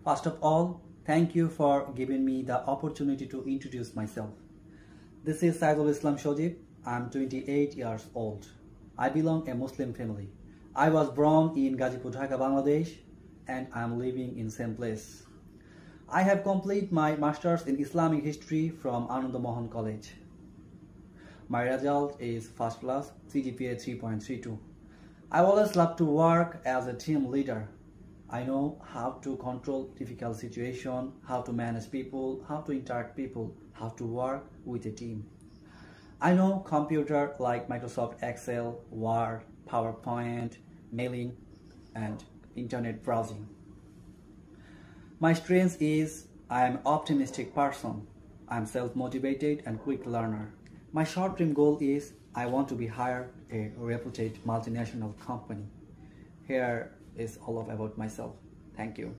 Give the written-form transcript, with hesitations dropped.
First of all, thank you for giving me the opportunity to introduce myself. This is Saidul Islam Shojib. I'm 28 years old. I belong to a Muslim family. I was born in Gazipur, Dhaka, Bangladesh, and I'm living in same place. I have completed my Masters in Islamic History from Ananda Mohan College. My result is first class, CGPA 3.32. I always love to work as a team leader. I know how to control difficult situations, how to manage people, how to interact people, how to work with a team. I know computer like Microsoft Excel, Word, PowerPoint, mailing, and internet browsing. My strength is I am an optimistic person. I am self-motivated and quick learner. My short-term goal is I want to be hired a reputed multinational company. Here is all about myself. Thank you.